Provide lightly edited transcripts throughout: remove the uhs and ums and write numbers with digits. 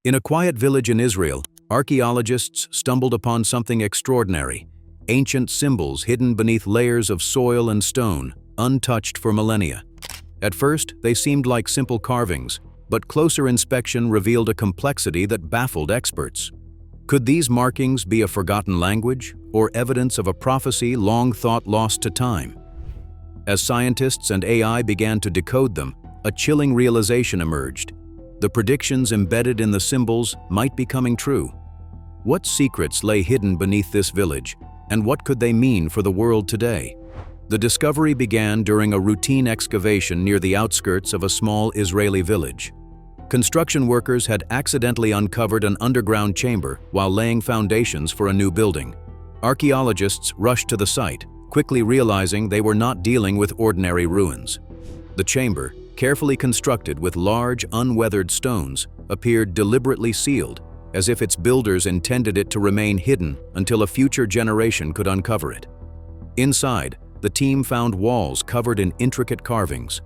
In a quiet village in Israel, archaeologists stumbled upon something extraordinary: ancient symbols hidden beneath layers of soil and stone, untouched for millennia. At first, they seemed like simple carvings, but closer inspection revealed a complexity that baffled experts. Could these markings be a forgotten language, or evidence of a prophecy long thought lost to time? As scientists and AI began to decode them, a chilling realization emerged. The predictions embedded in the symbols might be coming true. What secrets lay hidden beneath this village, and what could they mean for the world today? The discovery began during a routine excavation near the outskirts of a small Israeli village. Construction workers had accidentally uncovered an underground chamber while laying foundations for a new building. Archaeologists rushed to the site, quickly realizing they were not dealing with ordinary ruins. The chamber, carefully constructed with large, unweathered stones, appeared deliberately sealed, as if its builders intended it to remain hidden until a future generation could uncover it. Inside, the team found walls covered in intricate carvings.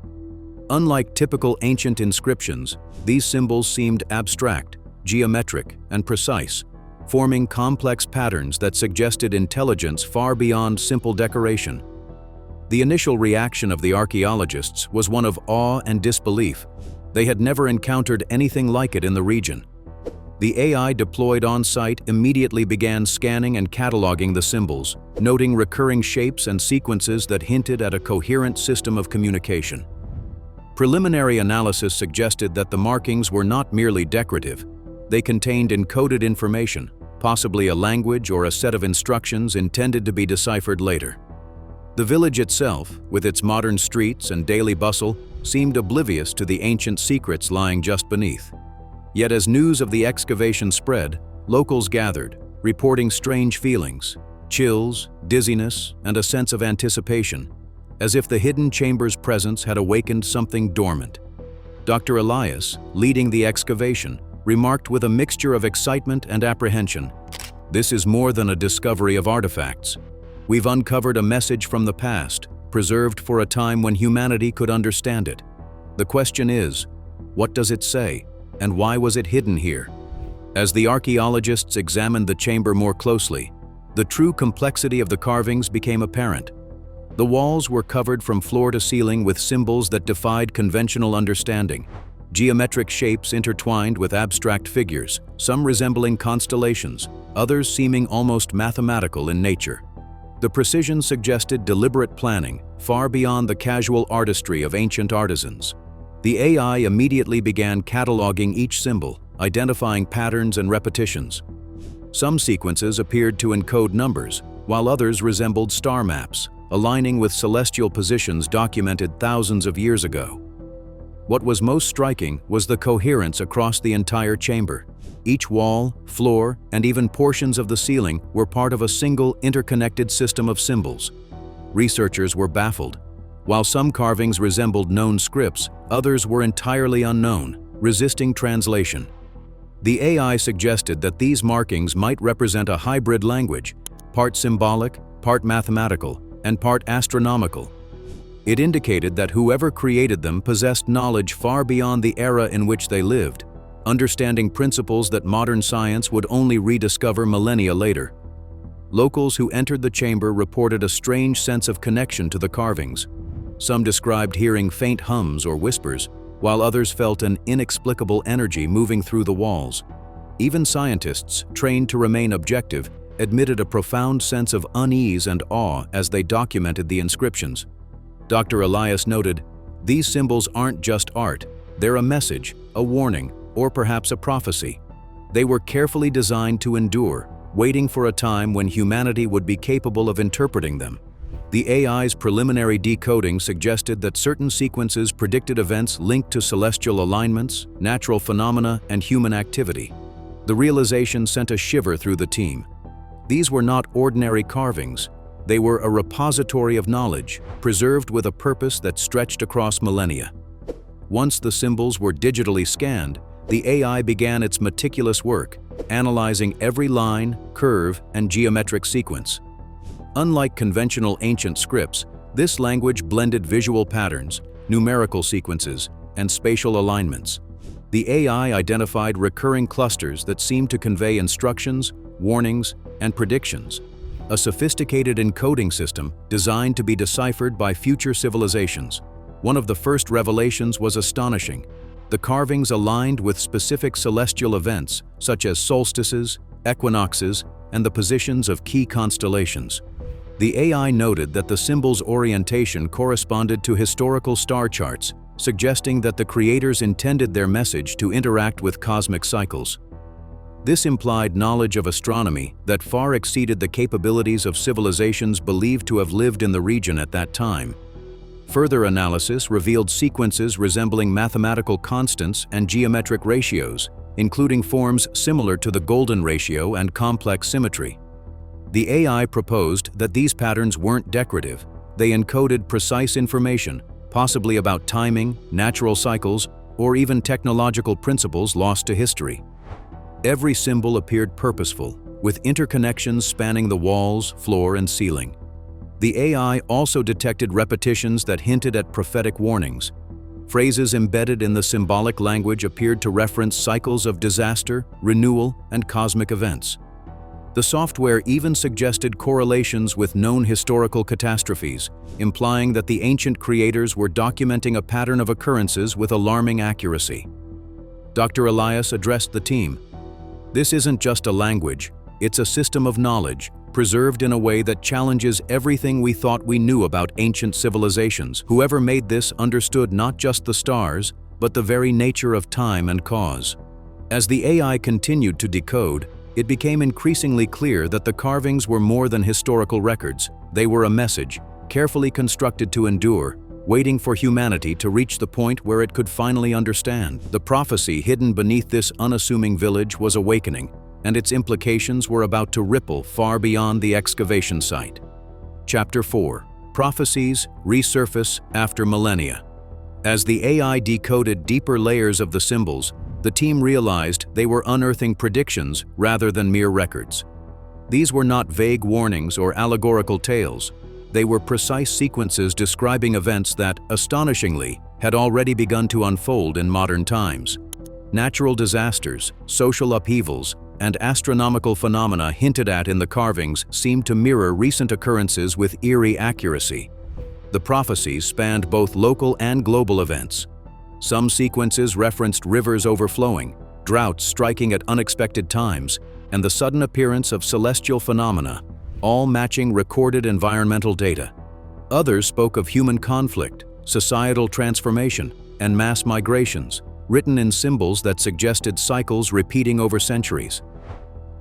Unlike typical ancient inscriptions, these symbols seemed abstract, geometric, and precise, forming complex patterns that suggested intelligence far beyond simple decoration. The initial reaction of the archaeologists was one of awe and disbelief. They had never encountered anything like it in the region. The AI deployed on site immediately began scanning and cataloging the symbols, noting recurring shapes and sequences that hinted at a coherent system of communication. Preliminary analysis suggested that the markings were not merely decorative. They contained encoded information, possibly a language or a set of instructions intended to be deciphered later. The village itself, with its modern streets and daily bustle, seemed oblivious to the ancient secrets lying just beneath. Yet as news of the excavation spread, locals gathered, reporting strange feelings, chills, dizziness, and a sense of anticipation, as if the hidden chamber's presence had awakened something dormant. Dr. Elias, leading the excavation, remarked with a mixture of excitement and apprehension, "This is more than a discovery of artifacts. We've uncovered a message from the past, preserved for a time when humanity could understand it. The question is, what does it say, and why was it hidden here?" As the archaeologists examined the chamber more closely, the true complexity of the carvings became apparent. The walls were covered from floor to ceiling with symbols that defied conventional understanding, geometric shapes intertwined with abstract figures, some resembling constellations, others seeming almost mathematical in nature. The precision suggested deliberate planning, far beyond the casual artistry of ancient artisans. The AI immediately began cataloging each symbol, identifying patterns and repetitions. Some sequences appeared to encode numbers, while others resembled star maps, aligning with celestial positions documented thousands of years ago. What was most striking was the coherence across the entire chamber. Each wall, floor, and even portions of the ceiling were part of a single interconnected system of symbols. Researchers were baffled. While some carvings resembled known scripts, others were entirely unknown, resisting translation. The AI suggested that these markings might represent a hybrid language, part symbolic, part mathematical, and part astronomical. It indicated that whoever created them possessed knowledge far beyond the era in which they lived, understanding principles that modern science would only rediscover millennia later. Locals who entered the chamber reported a strange sense of connection to the carvings. Some described hearing faint hums or whispers, while others felt an inexplicable energy moving through the walls. Even scientists, trained to remain objective, admitted a profound sense of unease and awe as they documented the inscriptions. Dr. Elias noted, "These symbols aren't just art, they're a message, a warning, or perhaps a prophecy. They were carefully designed to endure, waiting for a time when humanity would be capable of interpreting them." The AI's preliminary decoding suggested that certain sequences predicted events linked to celestial alignments, natural phenomena, and human activity. The realization sent a shiver through the team. These were not ordinary carvings. They were a repository of knowledge, preserved with a purpose that stretched across millennia. Once the symbols were digitally scanned, the AI began its meticulous work, analyzing every line, curve, and geometric sequence. Unlike conventional ancient scripts, this language blended visual patterns, numerical sequences, and spatial alignments. The AI identified recurring clusters that seemed to convey instructions, warnings, and predictions, a sophisticated encoding system designed to be deciphered by future civilizations. One of the first revelations was astonishing. The carvings aligned with specific celestial events, such as solstices, equinoxes, and the positions of key constellations. The AI noted that the symbol's orientation corresponded to historical star charts, suggesting that the creators intended their message to interact with cosmic cycles. This implied knowledge of astronomy that far exceeded the capabilities of civilizations believed to have lived in the region at that time. Further analysis revealed sequences resembling mathematical constants and geometric ratios, including forms similar to the golden ratio and complex symmetry. The AI proposed that these patterns weren't decorative. They encoded precise information, possibly about timing, natural cycles, or even technological principles lost to history. Every symbol appeared purposeful, with interconnections spanning the walls, floor, and ceiling. The AI also detected repetitions that hinted at prophetic warnings. Phrases embedded in the symbolic language appeared to reference cycles of disaster, renewal, and cosmic events. The software even suggested correlations with known historical catastrophes, implying that the ancient creators were documenting a pattern of occurrences with alarming accuracy. Dr. Elias addressed the team. This isn't just a language, it's a system of knowledge, preserved in a way that challenges everything we thought we knew about ancient civilizations. Whoever made this understood not just the stars, but the very nature of time and cause. As the AI continued to decode, it became increasingly clear that the carvings were more than historical records. They were a message, carefully constructed to endure, waiting for humanity to reach the point where it could finally understand. The prophecy hidden beneath this unassuming village was awakening, and its implications were about to ripple far beyond the excavation site. Chapter 4. Prophecies resurface after millennia. As the AI decoded deeper layers of the symbols, the team realized they were unearthing predictions rather than mere records. These were not vague warnings or allegorical tales. They were precise sequences describing events that, astonishingly, had already begun to unfold in modern times. Natural disasters, social upheavals, and astronomical phenomena hinted at in the carvings seemed to mirror recent occurrences with eerie accuracy. The prophecies spanned both local and global events. Some sequences referenced rivers overflowing, droughts striking at unexpected times, and the sudden appearance of celestial phenomena, all matching recorded environmental data. Others spoke of human conflict, societal transformation, and mass migrations, written in symbols that suggested cycles repeating over centuries.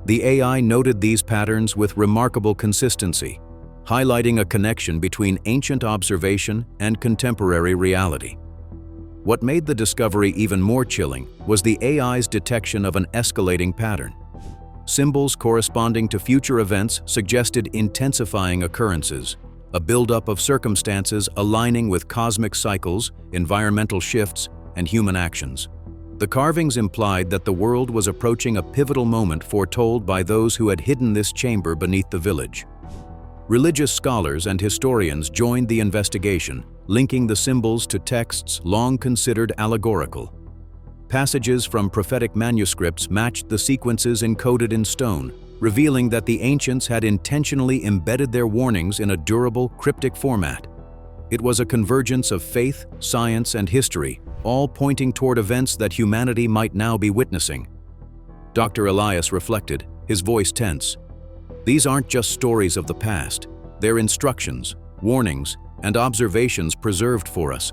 The AI noted these patterns with remarkable consistency, highlighting a connection between ancient observation and contemporary reality. What made the discovery even more chilling was the AI's detection of an escalating pattern. Symbols corresponding to future events suggested intensifying occurrences, a buildup of circumstances aligning with cosmic cycles, environmental shifts, and human actions. The carvings implied that the world was approaching a pivotal moment foretold by those who had hidden this chamber beneath the village. Religious scholars and historians joined the investigation, linking the symbols to texts long considered allegorical. Passages from prophetic manuscripts matched the sequences encoded in stone, revealing that the ancients had intentionally embedded their warnings in a durable, cryptic format. It was a convergence of faith, science, and history, all pointing toward events that humanity might now be witnessing. Dr. Elias reflected, his voice tense. These aren't just stories of the past. They're instructions, warnings, and observations preserved for us.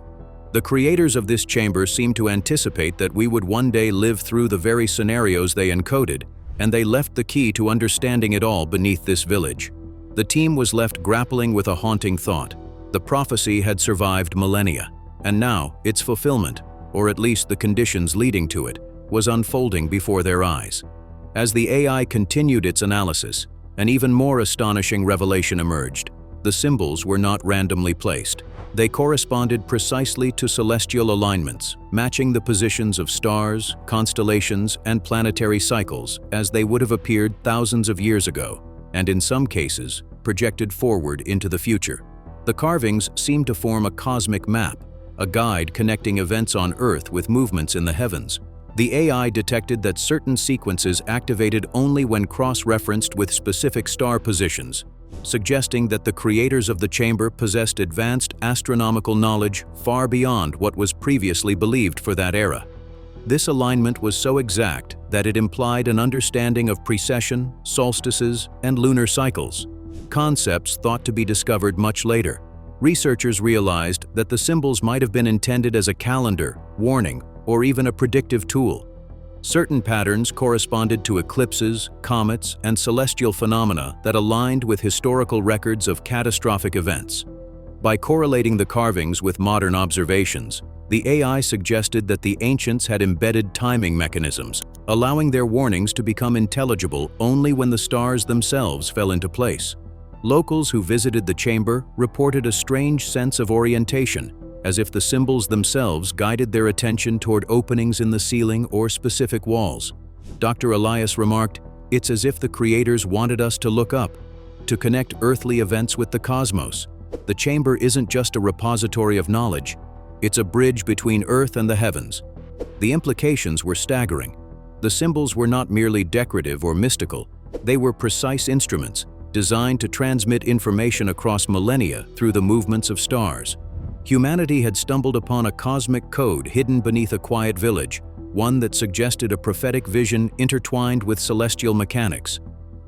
The creators of this chamber seemed to anticipate that we would one day live through the very scenarios they encoded, and they left the key to understanding it all beneath this village. The team was left grappling with a haunting thought. The prophecy had survived millennia, and now its fulfillment, or at least the conditions leading to it, was unfolding before their eyes. As the AI continued its analysis, an even more astonishing revelation emerged. The symbols were not randomly placed. They corresponded precisely to celestial alignments, matching the positions of stars, constellations, and planetary cycles as they would have appeared thousands of years ago, and in some cases, projected forward into the future. The carvings seemed to form a cosmic map, a guide connecting events on Earth with movements in the heavens. The AI detected that certain sequences activated only when cross-referenced with specific star positions, suggesting that the creators of the chamber possessed advanced astronomical knowledge far beyond what was previously believed for that era. This alignment was so exact that it implied an understanding of precession, solstices, and lunar cycles, concepts thought to be discovered much later. Researchers realized that the symbols might have been intended as a calendar, warning, or even a predictive tool. Certain patterns corresponded to eclipses, comets, and celestial phenomena that aligned with historical records of catastrophic events. By correlating the carvings with modern observations, the AI suggested that the ancients had embedded timing mechanisms, allowing their warnings to become intelligible only when the stars themselves fell into place. Locals who visited the chamber reported a strange sense of orientation, as if the symbols themselves guided their attention toward openings in the ceiling or specific walls. Dr. Elias remarked, "It's as if the creators wanted us to look up, to connect earthly events with the cosmos. The chamber isn't just a repository of knowledge, it's a bridge between Earth and the heavens." The implications were staggering. The symbols were not merely decorative or mystical, they were precise instruments, designed to transmit information across millennia through the movements of stars. Humanity had stumbled upon a cosmic code hidden beneath a quiet village, one that suggested a prophetic vision intertwined with celestial mechanics.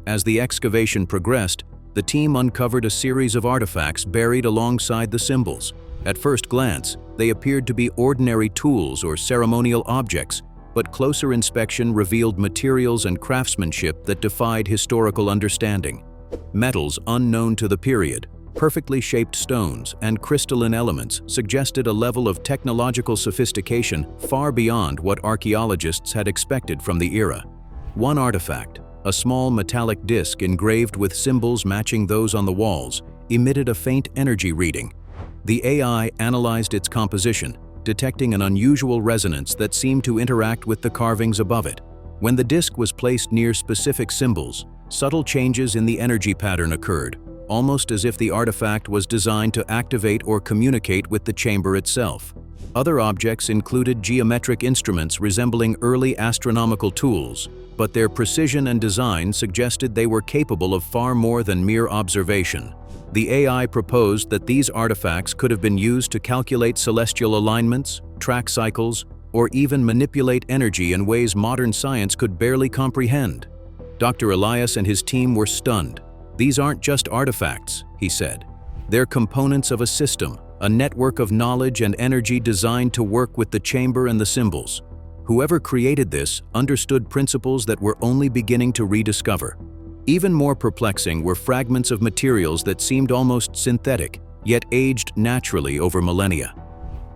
As the excavation progressed, the team uncovered a series of artifacts buried alongside the symbols. At first glance, they appeared to be ordinary tools or ceremonial objects, but closer inspection revealed materials and craftsmanship that defied historical understanding. Metals unknown to the period, perfectly shaped stones, and crystalline elements suggested a level of technological sophistication far beyond what archaeologists had expected from the era. One artifact, a small metallic disc engraved with symbols matching those on the walls, emitted a faint energy reading. The AI analyzed its composition, detecting an unusual resonance that seemed to interact with the carvings above it. When the disc was placed near specific symbols, subtle changes in the energy pattern occurred, almost as if the artifact was designed to activate or communicate with the chamber itself. Other objects included geometric instruments resembling early astronomical tools, but their precision and design suggested they were capable of far more than mere observation. The AI proposed that these artifacts could have been used to calculate celestial alignments, track cycles, or even manipulate energy in ways modern science could barely comprehend. Dr. Elias and his team were stunned. "These aren't just artifacts," he said. "They're components of a system, a network of knowledge and energy designed to work with the chamber and the symbols. Whoever created this understood principles that we're only beginning to rediscover." Even more perplexing were fragments of materials that seemed almost synthetic, yet aged naturally over millennia.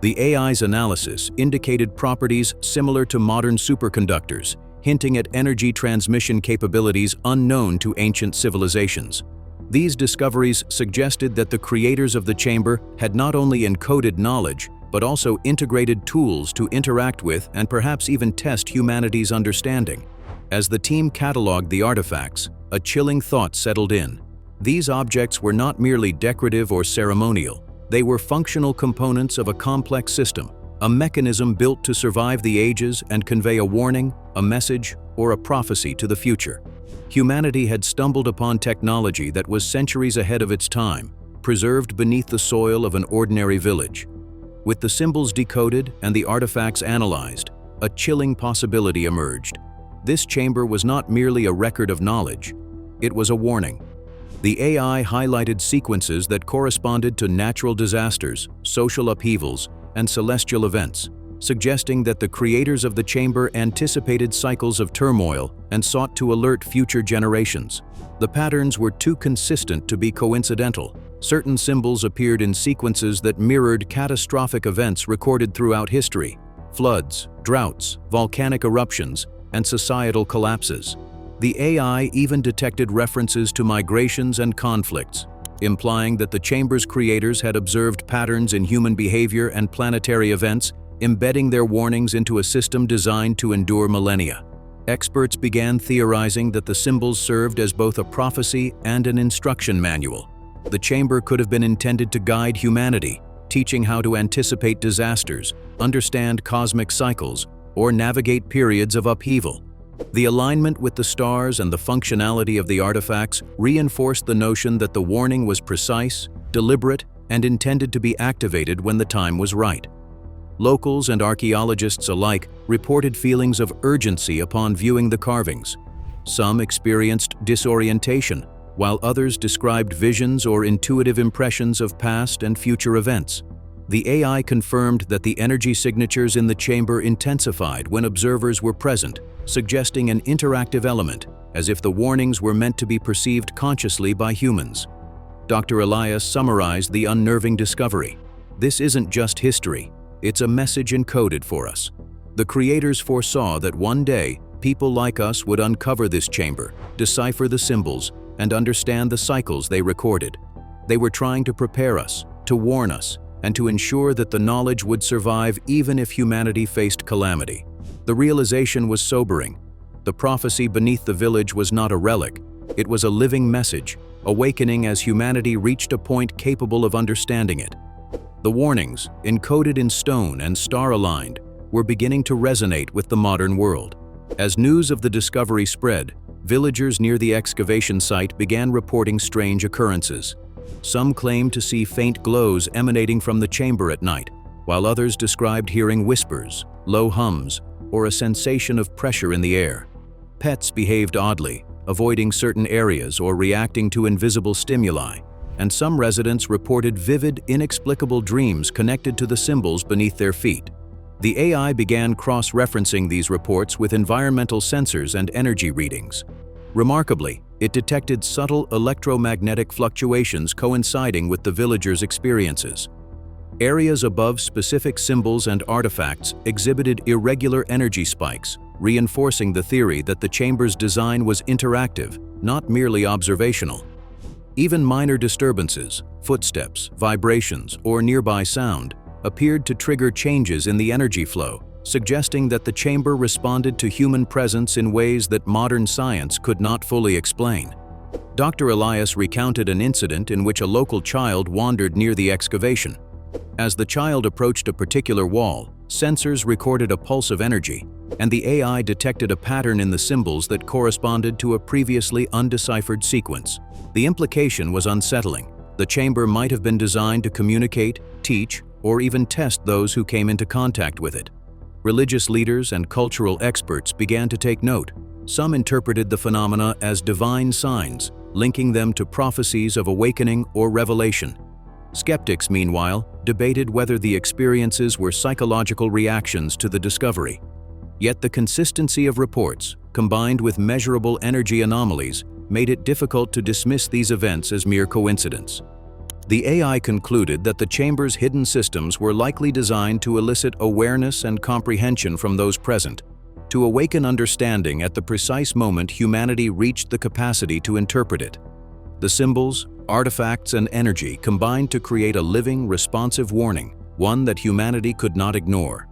The AI's analysis indicated properties similar to modern superconductors, hinting at energy transmission capabilities unknown to ancient civilizations. These discoveries suggested that the creators of the chamber had not only encoded knowledge, but also integrated tools to interact with and perhaps even test humanity's understanding. As the team cataloged the artifacts, a chilling thought settled in. These objects were not merely decorative or ceremonial. They were functional components of a complex system, a mechanism built to survive the ages and convey a warning, a message, or a prophecy to the future. Humanity had stumbled upon technology that was centuries ahead of its time, preserved beneath the soil of an ordinary village. With the symbols decoded and the artifacts analyzed, a chilling possibility emerged. This chamber was not merely a record of knowledge, it was a warning. The AI highlighted sequences that corresponded to natural disasters, social upheavals, and celestial events, suggesting that the creators of the chamber anticipated cycles of turmoil and sought to alert future generations. The patterns were too consistent to be coincidental. Certain symbols appeared in sequences that mirrored catastrophic events recorded throughout history: floods, droughts, volcanic eruptions, and societal collapses. The AI even detected references to migrations and conflicts, implying that the chamber's creators had observed patterns in human behavior and planetary events, embedding their warnings into a system designed to endure millennia. Experts began theorizing that the symbols served as both a prophecy and an instruction manual. The chamber could have been intended to guide humanity, teaching how to anticipate disasters, understand cosmic cycles, or navigate periods of upheaval. The alignment with the stars and the functionality of the artifacts reinforced the notion that the warning was precise, deliberate, and intended to be activated when the time was right. Locals and archaeologists alike reported feelings of urgency upon viewing the carvings. Some experienced disorientation, while others described visions or intuitive impressions of past and future events. The AI confirmed that the energy signatures in the chamber intensified when observers were present, suggesting an interactive element, as if the warnings were meant to be perceived consciously by humans. Dr. Elias summarized the unnerving discovery. This isn't just history, it's a message encoded for us. The creators foresaw that one day, people like us would uncover this chamber, decipher the symbols, and understand the cycles they recorded. They were trying to prepare us, to warn us, and to ensure that the knowledge would survive even if humanity faced calamity. The realization was sobering. The prophecy beneath the village was not a relic, it was a living message, awakening as humanity reached a point capable of understanding it. The warnings, encoded in stone and star-aligned, were beginning to resonate with the modern world. As news of the discovery spread, villagers near the excavation site began reporting strange occurrences. Some claimed to see faint glows emanating from the chamber at night, while others described hearing whispers, low hums, or a sensation of pressure in the air. Pets behaved oddly, avoiding certain areas or reacting to invisible stimuli, and some residents reported vivid, inexplicable dreams connected to the symbols beneath their feet. The AI began cross-referencing these reports with environmental sensors and energy readings. Remarkably, it detected subtle electromagnetic fluctuations coinciding with the villagers' experiences. Areas above specific symbols and artifacts exhibited irregular energy spikes, reinforcing the theory that the chamber's design was interactive, not merely observational. Even minor disturbances, footsteps, vibrations, or nearby sound, appeared to trigger changes in the energy flow, suggesting that the chamber responded to human presence in ways that modern science could not fully explain. Dr. Elias recounted an incident in which a local child wandered near the excavation. As the child approached a particular wall, sensors recorded a pulse of energy, and the AI detected a pattern in the symbols that corresponded to a previously undeciphered sequence. The implication was unsettling. The chamber might have been designed to communicate, teach, or even test those who came into contact with it. Religious leaders and cultural experts began to take note. Some interpreted the phenomena as divine signs, linking them to prophecies of awakening or revelation. Skeptics, meanwhile, debated whether the experiences were psychological reactions to the discovery. Yet the consistency of reports, combined with measurable energy anomalies, made it difficult to dismiss these events as mere coincidence. The AI concluded that the chamber's hidden systems were likely designed to elicit awareness and comprehension from those present, to awaken understanding at the precise moment humanity reached the capacity to interpret it. The symbols, artifacts, and energy combined to create a living, responsive warning, one that humanity could not ignore.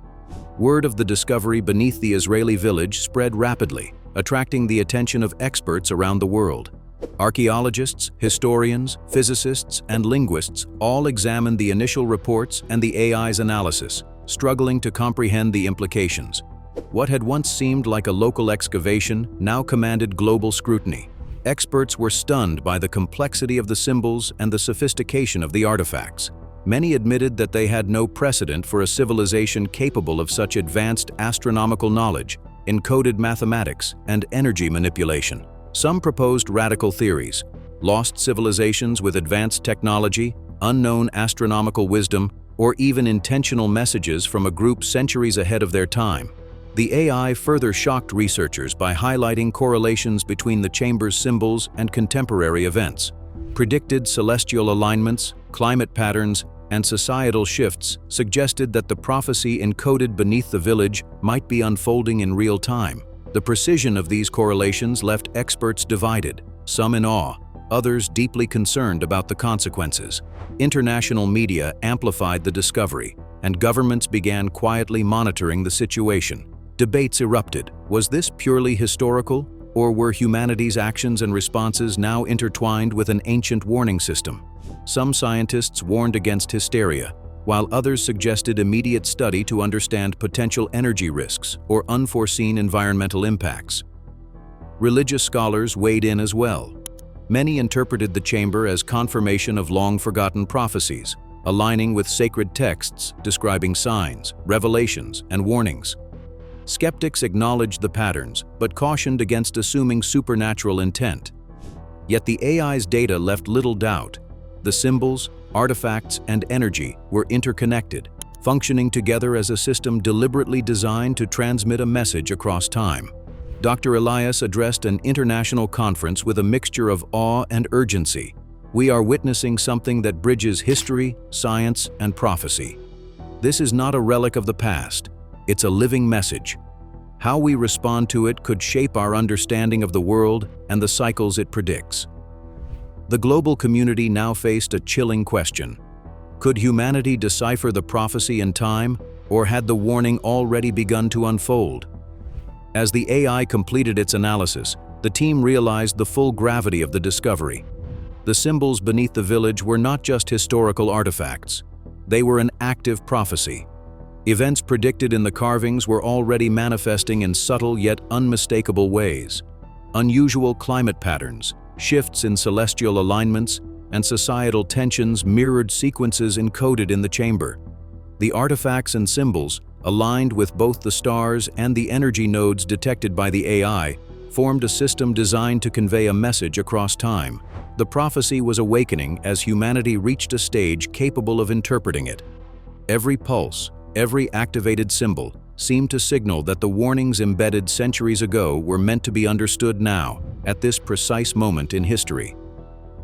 Word of the discovery beneath the Israeli village spread rapidly, attracting the attention of experts around the world. Archaeologists, historians, physicists, and linguists all examined the initial reports and the AI's analysis, struggling to comprehend the implications. What had once seemed like a local excavation now commanded global scrutiny. Experts were stunned by the complexity of the symbols and the sophistication of the artifacts. Many admitted that they had no precedent for a civilization capable of such advanced astronomical knowledge, encoded mathematics, and energy manipulation. Some proposed radical theories: lost civilizations with advanced technology, unknown astronomical wisdom, or even intentional messages from a group centuries ahead of their time. The AI further shocked researchers by highlighting correlations between the chamber's symbols and contemporary events. Predicted celestial alignments, climate patterns, and societal shifts suggested that the prophecy encoded beneath the village might be unfolding in real time. The precision of these correlations left experts divided, some in awe, others deeply concerned about the consequences. International media amplified the discovery, and governments began quietly monitoring the situation. Debates erupted. Was this purely historical, or were humanity's actions and responses now intertwined with an ancient warning system? Some scientists warned against hysteria, while others suggested immediate study to understand potential energy risks or unforeseen environmental impacts. Religious scholars weighed in as well. Many interpreted the chamber as confirmation of long-forgotten prophecies, aligning with sacred texts describing signs, revelations, and warnings. Skeptics acknowledged the patterns, but cautioned against assuming supernatural intent. Yet the AI's data left little doubt. The symbols, artifacts, and energy were interconnected, functioning together as a system deliberately designed to transmit a message across time. Dr. Elias addressed an international conference with a mixture of awe and urgency. We are witnessing something that bridges history, science, and prophecy. This is not a relic of the past. It's a living message. How we respond to it could shape our understanding of the world and the cycles it predicts. The global community now faced a chilling question. Could humanity decipher the prophecy in time, or had the warning already begun to unfold? As the AI completed its analysis, the team realized the full gravity of the discovery. The symbols beneath the village were not just historical artifacts. They were an active prophecy. Events predicted in the carvings were already manifesting in subtle yet unmistakable ways. Unusual climate patterns, shifts in celestial alignments, and societal tensions mirrored sequences encoded in the chamber. The artifacts and symbols, aligned with both the stars and the energy nodes detected by the AI, formed a system designed to convey a message across time. The prophecy was awakening as humanity reached a stage capable of interpreting it. Every pulse, every activated symbol, seemed to signal that the warnings embedded centuries ago were meant to be understood now, at this precise moment in history.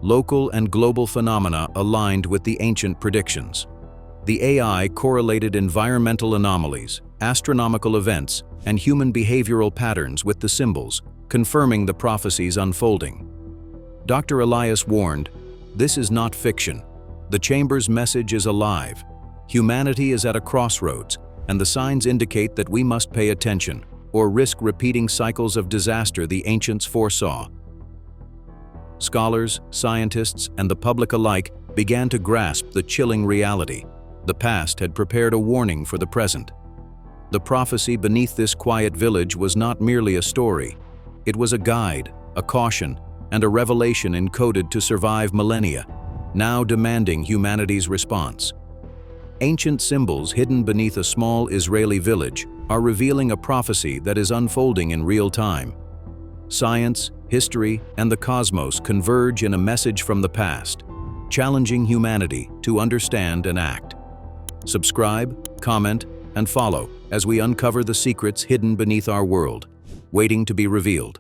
Local and global phenomena aligned with the ancient predictions. The AI correlated environmental anomalies, astronomical events, and human behavioral patterns with the symbols, confirming the prophecy's unfolding. Dr. Elias warned, "This is not fiction. The chamber's message is alive. Humanity is at a crossroads, and the signs indicate that we must pay attention, or risk repeating cycles of disaster the ancients foresaw." Scholars, scientists, and the public alike began to grasp the chilling reality. The past had prepared a warning for the present. The prophecy beneath this quiet village was not merely a story. It was a guide, a caution, and a revelation encoded to survive millennia, now demanding humanity's response. Ancient symbols hidden beneath a small Israeli village are revealing a prophecy that is unfolding in real time. Science, history, and the cosmos converge in a message from the past, challenging humanity to understand and act. Subscribe, comment, and follow as we uncover the secrets hidden beneath our world, waiting to be revealed.